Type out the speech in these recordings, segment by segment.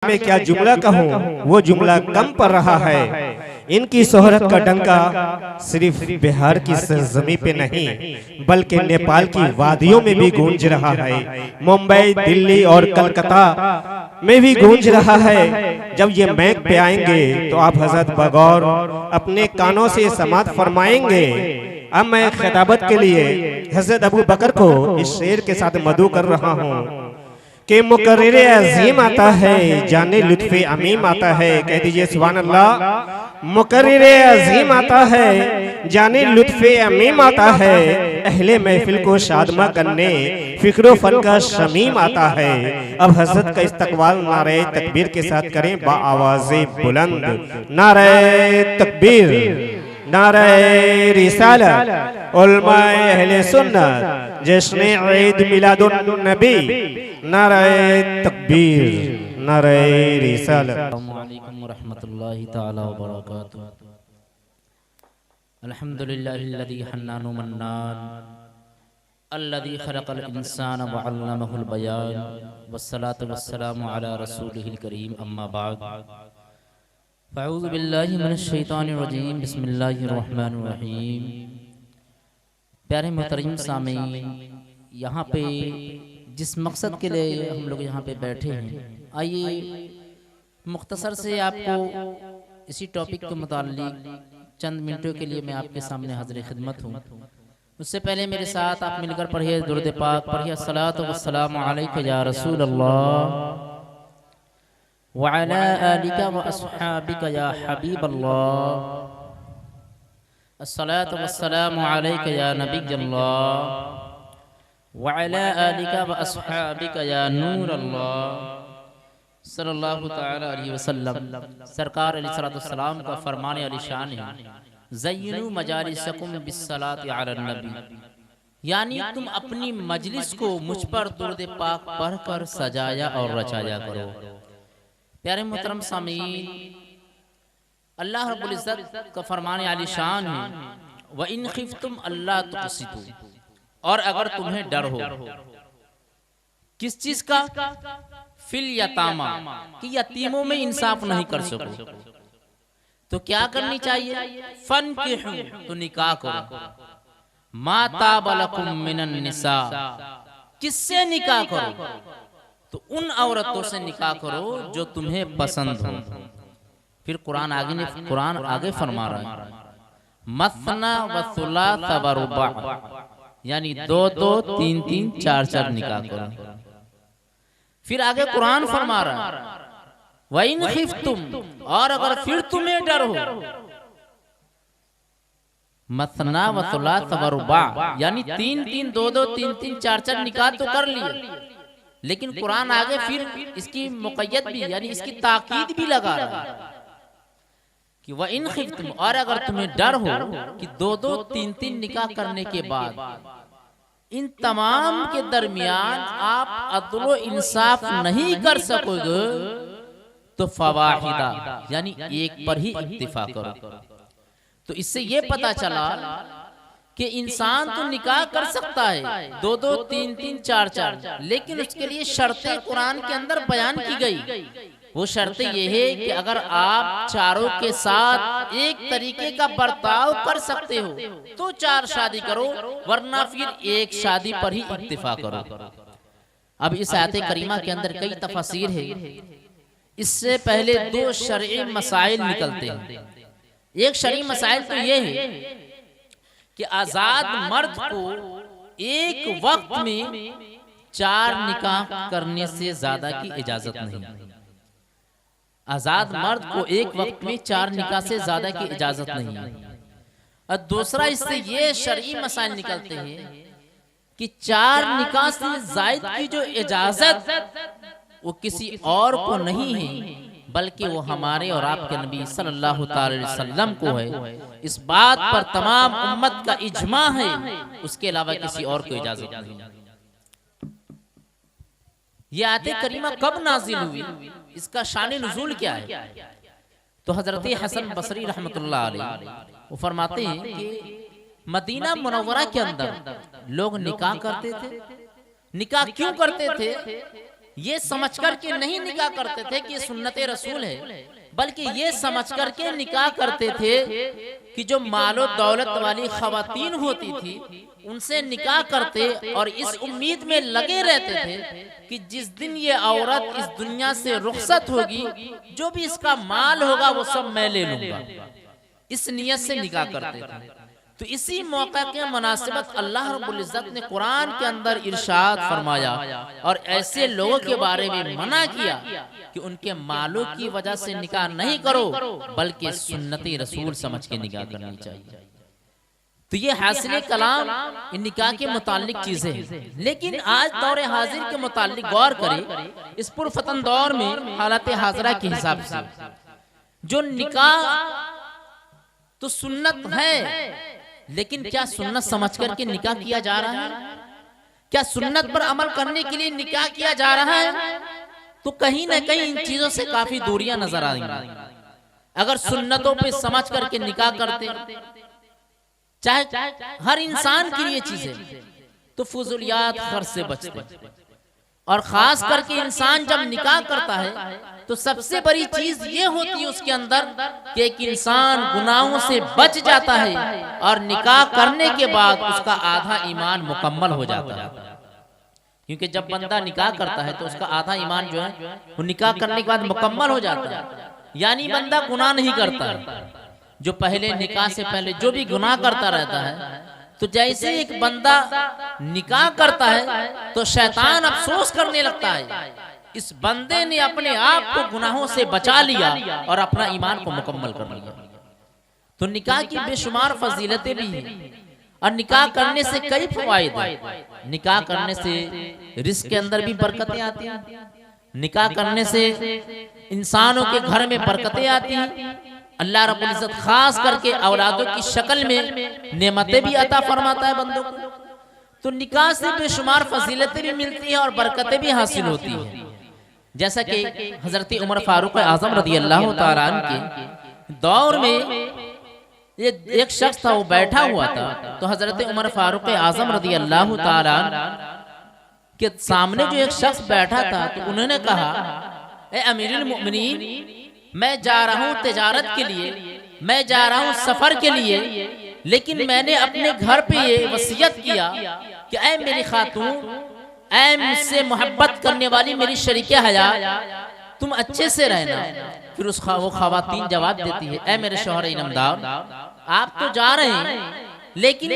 में क्या जुमला कहूँ, वो जुमला कम पड़ रहा है। इनकी शोहरत का डंका सिर्फ बिहार की सरजमी पे नहीं बल्कि नेपाल की वादियों में भी गूंज रहा है। मुंबई, दिल्ली और कलकत्ता में भी गूंज रहा है। जब ये मैक पे आएंगे तो आप हजरत बगौर अपने कानों से समात फरमाएंगे। अब मैं खिताबत के लिए हजरत अबू बकर को इस शेर के साथ मदू कर रहा हूँ कि मुकर्रिर अजीम आता है, जाने लुत्फ़े अमीम आता है। कह दीजिए सुभान अल्लाह। मुकर्रिर अजीम आता है, जाने लुत्फ़े अमीम आता है। अहले महफिल को शादमा करने फिक्रो फन का शमीम आता है। अब हजरत का इस्तकबाल नारे तकबीर के साथ करें बाआवाज़े बुलंद। नारे तकबीर, नारे रिसालत, उलमाए अहले सुन्नत, जश्न ईद मिलादुन नबी, नारे तकबीर, नारे रिसालत। अस्सलामु अलैकुम वरहमतुल्लाहि तआला व बरकातुहू। अल्हम्दुलिल्लाहिल्लज़ी हन्नानु मन्नान, अल्लज़ी खलक़ल इंसान व अल्लमहुल बयान, वस्सलातु वस्सलामु अला रसूलिहिल करीम, अम्मा बाद। फ़अऊज़ु बिल्लाहि मिनश शैतानिर रजीम, बिस्मिल्लाहिर रहमानिर रहीम। प्यारे मोहतरम सामीन, यहाँ पे जिस मकसद के लिए हम लोग यहाँ पे बैठे हैं, आइए मुख्तसर से आपको इसी टॉपिक के मुताल्लिक चंद मिनटों के लिए मैं आपके सामने हाज़िर खिदमत हूँ। उससे पहले मेरे साथ आप मिलकर पढ़िए दुरूद पाक, पढ़िए अस्सलातु वस्सलामु अलैका या रसूल अल्लाह व अला आलिका व अस्हाबिका या हबीब अल्लाह, अस्सलातु वस्सलामु अलैका या नबी अल्लाह व अला आलिका व अस्हाबिका या नूर अल्लाह सल्लल्लाहु तआला अलैहि वसल्लम। सरकार अलैहिस्सलाम का फरमान अलीशान है, ज़य्यिनू मजालिसकुम बिस्सलाति अलन नबी, यानी तुम अपनी मजलिस को मुझ पर दुरूद पाक पढ़कर सजाया और रचाया करो। प्यारे मोहतरम सामीन, अल्लाह रब्बुल इज़्ज़त का फरमान आलीशान है, व इन खिफ्तुम अल्लाह तुक़सितू, और अगर तुम्हें डर हो किस चीज का, फिल यतामा, कि यतीमों में इंसाफ नहीं कर सको तो क्या करनी चाहिए, फनकिहू, तो निकाह करो, मा ताब लकुम मिनन निसा, किससे निकाह करो, तो उन औरतों से निकाह करो जो तुम्हें पसंद हो। फिर कुरान आगे फरमा रहा है, मसना व सुलासा व रुबा, यानी दो दो तीन तीन चार चार निकाह करो। फिर आगे कुरान फरमा रहा है, व इन खिफ्तुम, और अगर फिर तुम्हें डर हो, मसना व सुलासा व रुबा, यानी तीन तीन दो दो तीन तीन चार चार निकाह तो कर लिए, लेकिन कुरान आगे फिर इसकी मुक़य्यद भी, यानी इसकी ताकीद भी लगा रहा है कि वह इन खिफ्तुम, और अगर तुम्हें डर हो कि दो दो तीन तीन निकाह करने के बाद इन तमाम के दरमियान आप अदल इंसाफ नहीं कर सकोगे, तो फवाहिदा, यानी एक पर ही इत्तिफा करो। तो इससे ये पता चला कि इंसान तो निकाह कर सकता है दो दो तीन तीन चार चार, लेकिन उसके लिए शर्तें कुरान के अंदर बयान की गई। वो शर्त ये है कि अगर आप चारों के साथ एक तरीके का बर्ताव कर सकते हो तो चार शादी करो, वरना फिर एक शादी पर ही इत्तिफा करो। अब इस आयत करीमा के अंदर कई तफसीर है। इससे पहले दो शरई मसाइल निकलते हैं। एक शरई मसाइल तो ये है कि आजाद मर्द को एक वक्त में चार निकाह करने से ज्यादा की इजाजत नहीं। आजाद मर्द को एक वक्त में चार निकाह से ज्यादा की इजाजत नहीं। और दूसरा इससे ये शरई मसाइल निकलते हैं कि चार निकाह से जायद की जो इजाजत वो किसी और को नहीं है, बल्कि वो हमारे और आपके नबी सल्लल्लाहु अलैहि वसल्लम को है। इस बात पर तमाम उम्मत का इजमा है, उसके अलावा किसी और को इजाजत नहीं। ये आयत करीमा कब नाजिल हुई, इसका शान नुज़ूल क्या है? तो हजरत हसन बसरी रहमतुल्लाह अलैह वो फरमाते हैं कि मदीना मुनव्वरा के अंदर लोग निकाह करते थे। निकाह क्यों करते थे? ये समझकर के नहीं निकाह करते थे कि ये सुन्नत रसूल है, बल्कि ये समझकर के निकाह करते थे कि जो मालो दौलत वाली खवातीन होती थी उनसे निकाह करते, और इस उम्मीद में लगे रहते थे कि जिस दिन ये औरत इस दुनिया से रुखसत होगी, जो भी इसका माल होगा वो सब मैं ले लूंगा। इस नियत से निकाह करते थे। तो इसी मौका के मुनासिबत अल्लाह रब्बुल इज्जत ने कुरान के अंदर इरशाद फरमाया और ऐसे लोगों के बारे में मना किया कि उनके मालों की वजह से निकाह नहीं करो, बल्कि सुन्नती रसूल समझ के निकाह करनी चाहिए। तो ये हासिल कलाम इन निकाह के मुतालिक चीजें हैं। लेकिन आज दौर हाजिर के मुतालिक गौर करें, इस पुरफतन दौर में हालत हाजरा के हिसाब से जो निकाह तो सुन्नत है, लेकिन क्या सुन्नत समझ करके निकाह किया जा रहा है? क्या सुन्नत पर अमल करने के लिए निकाह किया जा रहा है? तो कहीं ना कहीं इन चीजों से काफी दूरियां नजर आ रही। अगर सुन्नतों पे समझ करके निकाह करते, चाहे हर इंसान के लिए चीजें, तो फुजुलियात खर्च से बचते। और खास करके इंसान जब निकाह करता है तो सबसे बड़ी चीज ये होती है उसके अंदर कि एक इंसान गुनाहों से बच जाता है, और निकाह करने के बाद उसका आधा ईमान मुकम्मल हो जाता है। क्योंकि जब बंदा निकाह करता है तो उसका आधा ईमान जो है वो निकाह करने के बाद मुकम्मल हो जाता है, यानी बंदा गुनाह नहीं करता है। जो पहले निकाह से पहले जो भी गुनाह करता रहता है, तो जैसे एक बंदा निकाह करता है तो शैतान अफसोस करने लगता है, इस बंदे ने अपने आप को गुनाहों से बचा लिया और अपना ईमान को मुकम्मल कर लिया। तो निकाह की बेशुमार फजीलतें भी हैं, और निकाह करने से कई फवायद हैं। निकाह करने से रिस्क के अंदर भी बरकतें आती हैं, निकाह करने से इंसानों के घर में बरकतें आती हैं। अल्लाह रब्बुल इज्जत खास करके औलादों की शक्ल में नेमतें भी अता फरमाता है बंदों को। तो निकाह से बेशुमार फजीलतें भी मिलती हैं और बरकतें भी हासिल होती हैं। जैसा कि हजरत उमर फारूक आजम रदी अल्लाह तआला अन्हु के दौर में ये एक शख्स था, वो बैठा हुआ था। तो हजरत उमर फारूक आजम रदी अल्लाह तआला अन्हु के सामने जो एक शख्स बैठा था, तो उन्होंने कहा, ए अमीरुल मोमिनीन, मैं जा रहा हूँ तिजारत के लिए, मैं जा रहा हूँ सफर के लिए, लेकिन मैंने अपने घर पे ये वसीयत किया कि ऐ मेरी खातून, ऐ मुझसे मोहब्बत करने वाली मेरी शरीके हया, तुम अच्छे से रहना। फिर वो खवातीन जवाब देती है, ऐ मेरे शौहर इनामदार, आप तो जा रहे हैं, लेकिन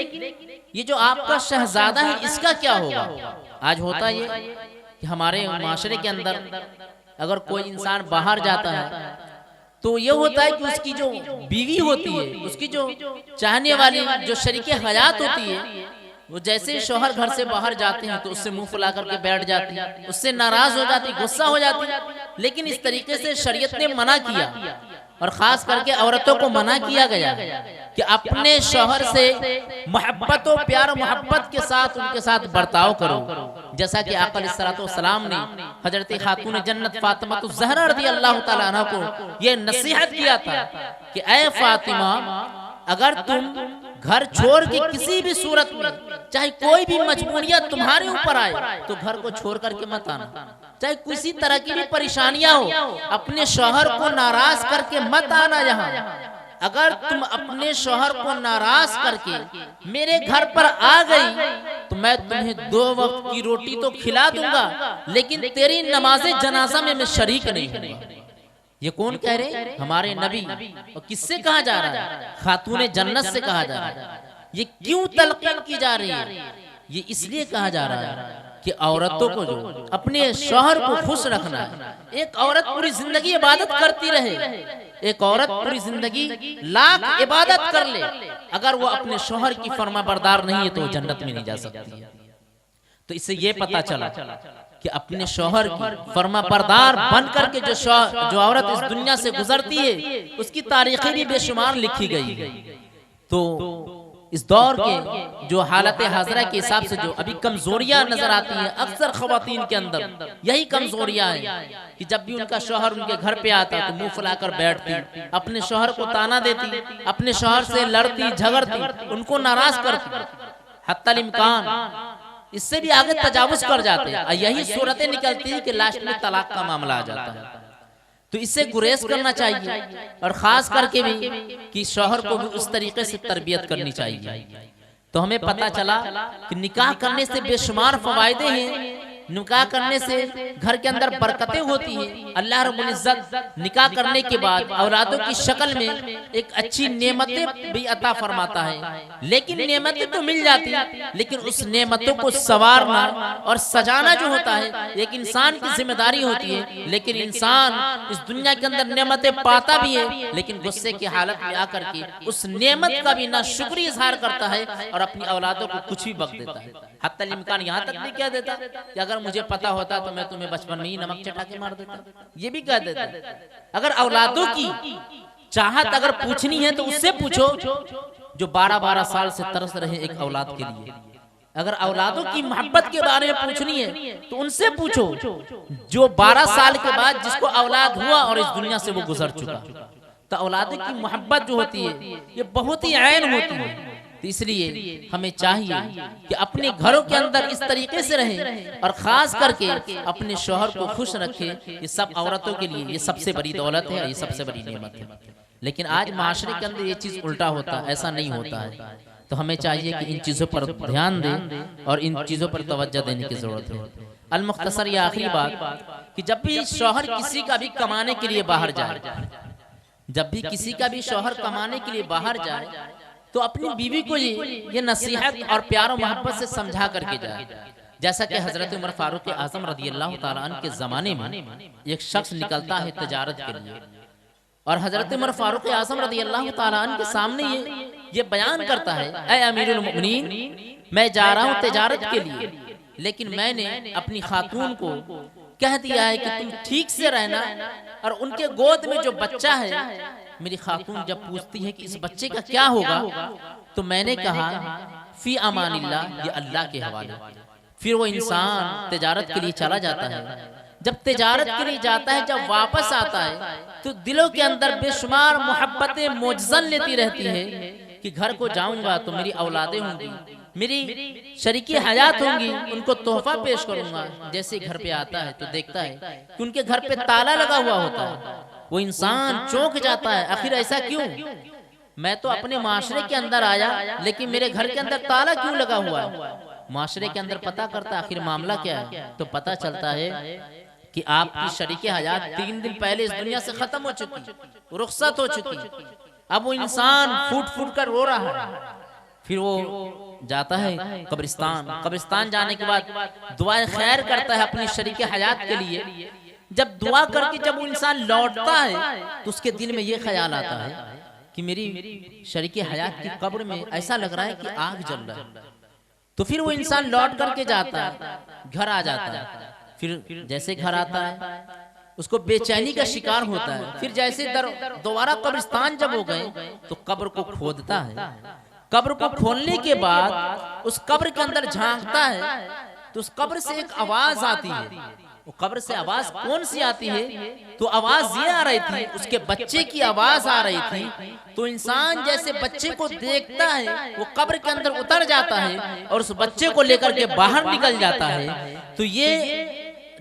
ये जो आपका शहजादा है इसका क्या होगा? आज होता ये कि हमारे माशरे के अंदर अगर कोई इंसान बाहर जाता है तो ये होता है कि उसकी जो बीवी होती है, उसकी जो चाहने वाली जो शरीके हयात होती है, वो जैसे शौहर घर से बाहर जाते हैं तो उससे मुंह फुला करके बैठ जाती है, उससे नाराज हो जाती, गुस्सा हो जाती। लेकिन इस तरीके से शरीयत ने मना किया, और खास करके औरतों को मना किया गया कि अपने शौहर से मोहब्बत और प्यार मोहब्बत के साथ उनके साथ बर्ताव करो। जैसा कि आका अलैहिस्सलातु वस्सलाम ने हजरत खातून जन्नत फातिमा ज़हरा रज़ी अल्लाह तआला अन्हा को ये नसीहत किया था कि ऐ फातिमा, अगर तुम घर छोड़ के किसी भी सूरत में, चाहे कोई भी मजबूरियत तुम्हारे ऊपर आए, तो घर को छोड़ करके मत आना। चाहे किसी तरह की भी परेशानियां हो, अपने शौहर को नाराज करके मत आना यहाँ। अगर तुम अपने शौहर को नाराज करके मेरे घर पर आ गई तो मैं तुम्हें 2 वक्त की रोटी तो खिला दूंगा, लेकिन तेरी नमाज़े जनाजा में मैं शरीक नहीं हूँ। ये कौन कह रहे? हमारे नबी। और किससे कहा जा रहा है? खातूने जन्नत से कहा जा रहा है। ये क्यों तलकीन की जा रही है? ये इसलिए कहा जा रहा है कि औरतों को जो अपने शौहर को खुश रखना है। एक औरत पूरी जिंदगी इबादत करती रहे, एक औरत पूरी जिंदगी लाख इबादत कर ले, अगर वो अपने शौहर की फरमाबरदार नहीं है तो वो जन्नत में नहीं जा सकती। तो इससे ये पता चला कि अपने शौहर की फरमाबरदार बन करके जो औरत इस दुनिया से गुजरती है उसकी तारीखें भी बेशुमार लिखी गई है। तो इस दौर के जो हालत हाजरा के हिसाब से जो अभी कमजोरियां नजर आती हैं अक्सर खवातीन के अंदर, यही कमजोरियां हैं कि जब भी उनका शौहर उनके घर पे आता तो मुंह फुलाकर बैठती, अपने शौहर को ताना देती, अपने शौहर से लड़ती झगड़ती, उनको नाराज करती। हत्तल इम्कान इससे भी आगे तजावुज कर जाते हैं। और यही सूरतें निकलती है कि लास्ट में तलाक का मामला आ जाता है। तो इससे गुरेज करना चाहिए, और खास करके भी कि शौहर को भी उस तरीके से तरबियत करनी चाहिए। तो हमें पता चला कि निकाह करने से बेशुमार फवायदे हैं, निकाह करने से घर के अंदर बरकतें होती हैं। अल्लाह रब्बुल इज्जत निकाह करने के बाद औलादों की शक्ल में एक अच्छी नेमतें भी अता फरमाता है। लेकिन नेमतें तो मिल जाती, लेकिन उस नेमतों को संवारना और सजाना जो होता है एक इंसान की जिम्मेदारी होती है। लेकिन इंसान इस दुनिया के अंदर नेमतें पाता भी है, लेकिन गुस्से की हालत में आकर के उस नेमत का भी ना शुक्रिया इजहार करता है और अपनी औलादों को कुछ भी बक देता है। हत्ता इम्कान यहाँ तक नहीं कह देता कि अगर मुझे पता होता तो मैं तुम्हें बचपन में ही नमक चटा के मार देता, ये भी कह देता। अगर औलादों की चाहत अगर पूछनी है तो उससे पूछो जो 12-12 साल से तरस रहे एक औलाद के लिए। अगर औलादों की मोहब्बत के बारे में पूछनी है तो उनसे पूछो जो 12 साल के बाद जिसको औलाद हुआ और इस दुनिया से वो गुजर चुका। तो औलादों की मोहब्बत जो होती है ये बहुत ही ऐन होती है। तो इसलिए हमें चाहिए कि अपने घरों के अंदर इस तरीके से रहें, और खास करके अपने शौहर को खुश रखें। ये सब औरतों के लिए ये सबसे बड़ी दौलत है, ये सबसे बड़ी नेमत है। लेकिन आज माशरे के अंदर ये चीज उल्टा होता है, ऐसा नहीं होता है। तो हमें चाहिए कि इन चीजों पर ध्यान दें और इन चीजों पर तवज्जो देने की जरूरत है। अल मुख्तसर ये आखिरी बात कि जब भी शौहर किसी का भी कमाने के लिए बाहर जाए, जब भी किसी का भी शौहर कमाने के लिए बाहर जाए तो अपनी बीवी को ये नसीहत और प्यार और मोहब्बत से समझा करके जाए। जैसा कि हजरत उमर फारूक आजम रदियल्लाहु ताला अन्हु के जमाने में एक शख्स निकलता है तिजारत के लिए, और हजरत उमर फारूक आजम रदियल्लाहु ताला अन्हु के सामने ये बयान करता है, ऐ अमीरुल मोमिनीन, मैं जा रहा हूँ तिजारत के लिए, लेकिन मैंने अपनी खातून को कह दिया है कि तुम ठीक से रहना, और उनके गोद में जो बच्चा है मेरी खातून जब पूछती है कि इस बच्चे का क्या होगा, तो मैंने कहा फी अमानिल्लाह, ये अल्लाह के हवाले। फिर वो इंसान तिजारत के लिए चला जाता है। जब तिजारत के लिए जाता है, जब वापस आता है तो दिलों के अंदर बेशुमार मोहब्बतें मोजज़न लेती रहती है कि घर को जाऊंगा तो मेरी औलादें होंगी, मेरी शरीकी हयात होंगी, उनको तोहफा पेश करूंगा। जैसे घर पे आता है तो देखता है कि उनके घर पे ताला लगा हुआ होता है। वो इंसान चौंक जाता है, आखिर ऐसा क्यों? मैं तो अपने माशरे के अंदर आया, लेकिन मेरे घर के अंदर ताला क्यों लगा हुआ है? माशरे के अंदर पता करता आखिर मामला क्या है, तो पता चलता है कि आपकी शरीके हयात 3 दिन पहले इस दुनिया से खत्म हो चुकी, रुखसत हो चुकी। अब वो इंसान फूट फूट कर रो रहा है। फिर वो जाता है कब्रिस्तान जाने के बाद दुआए खैर करता है अपनी शरीके हयात के लिए। जब दुआ करके जब वो इंसान लौटता है तो उसके दिल में ये ख्याल आता है कि मेरी शरीके हयात की कब्र में ऐसा लग रहा है कि आग जल रहा है। तो फिर वो इंसान लौट करके जाता है, घर आ जाता है। फिर जैसे घर आता है उसको बेचैनी का शिकार होता है। फिर जैसे दोबारा कब्रिस्तान जब हो गए तो कब्र को खोदता है। कब्र को खोलने के बाद उस कब्र के अंदर झांकता है तो उस कब्र से एक आवाज आती है। वो कब्र से आवाज कौन सी आती है? तो आवाज ये आ रही थी, उसके बच्चे की आवाज आ रही थी। तो इंसान जैसे बच्चे को देखता है वो कब्र के अंदर उतर जाता है और उस बच्चे को लेकर के बाहर निकल जाता है। तो ये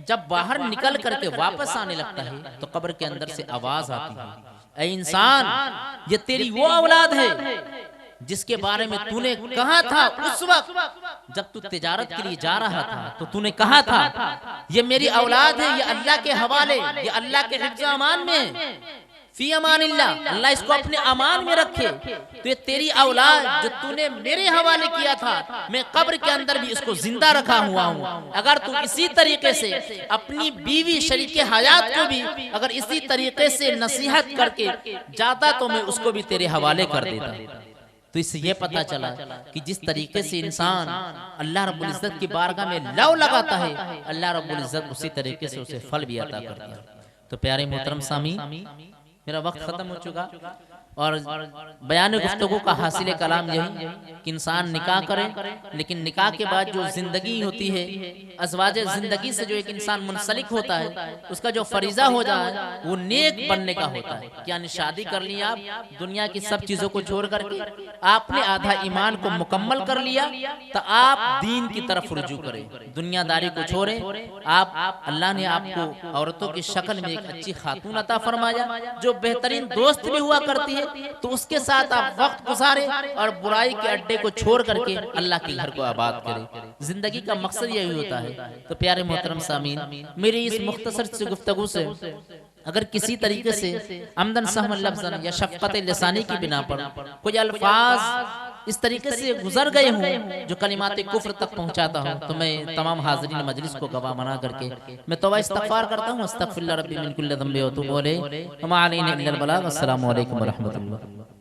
जब बाहर निकल करके वापस आने लगता है तो कब्र के अंदर से आवाज आती है, ऐ इंसान, ये तेरी वो औलाद है जिसके बारे में तूने कहा था उस वक्त जब तू तिजारत के लिए जा रहा था। तो तूने कहा था ये मेरी औलाद है, ये अल्लाह के हवाले, ये अल्लाह के हिफ्ज़ अमान में है। फी अमानिल्लाह, अल्लाह इसको अपने अमान में रखे। तो ये तेरी औलाद जो तूने मेरे हवाले किया था, मैं कब्र के अंदर भी इसको जिंदा रखा हुआ हूँ। अगर तू इसी तरीके से अपनी बीवी शरीके हयात को भी अगर इसी तरीके से नसीहत करके जाता तो मैं उसको भी तेरे हवाले कर देता। तो इससे ये पता चला कि जिस तरीके से इंसान अल्लाह रब्बुल इज्जत की बारगाह में लव लगाता है, अल्लाह रब्बुल इज्जत उसी तरीके से उसे फल भी अता करता है। तो प्यारे मोहतरम सामी, मेरा वक्त खत्म हो चुका। और बयान गुफ्तगू का हासिल कलाम यही कि इंसान निकाह करे, लेकिन निकाह के बाद जो जिंदगी होती है, अज़वाज जिंदगी से जो एक इंसान मुंसलिक होता है, उसका जो फरीजा हो जाए वो नेक बनने का होता है। यानी शादी कर लिया आप, दुनिया की सब चीजों को छोड़ करके आपने आधा ईमान को मुकम्मल कर लिया, तो आप दीन की तरफ रुजू करें, दुनियादारी को छोड़े। आप अल्लाह ने आपको औरतों की शक्ल में एक अच्छी खातून अता फरमाया जो बेहतरीन दोस्त भी हुआ करती है, तो उसके साथ आप वक्त गुजारे और बुराई के अड्डे को छोड़ करके अल्लाह के घर को आबाद करें। जिंदगी का मकसद यही होता है। तो प्यारे मोहतरम सामीन, मेरी इस मुख्तसर सी गुफ्तगू से अगर किसी तरीके से अमदन सहम लफ्ज़न या शफ़क़त लिसानी की बिना पर कोई अल्फाज इस तरीके से गुजर गए हों जो कलिमात कुफ्र तक पहुंचाता हूं, तो मैं तमाम हाज़रीन मजलिस को गवाह बना करके मैं तौबा इस्तग़फ़ार करता हूं। अस्तग़फ़िरुल्लाह रब्बी मिन कुल्लि ज़ंबि व अतूबु इलैहि व मा अलैना इल्लल बलाग। अस्सलामु अलैकुम व रहमतुल्लाह।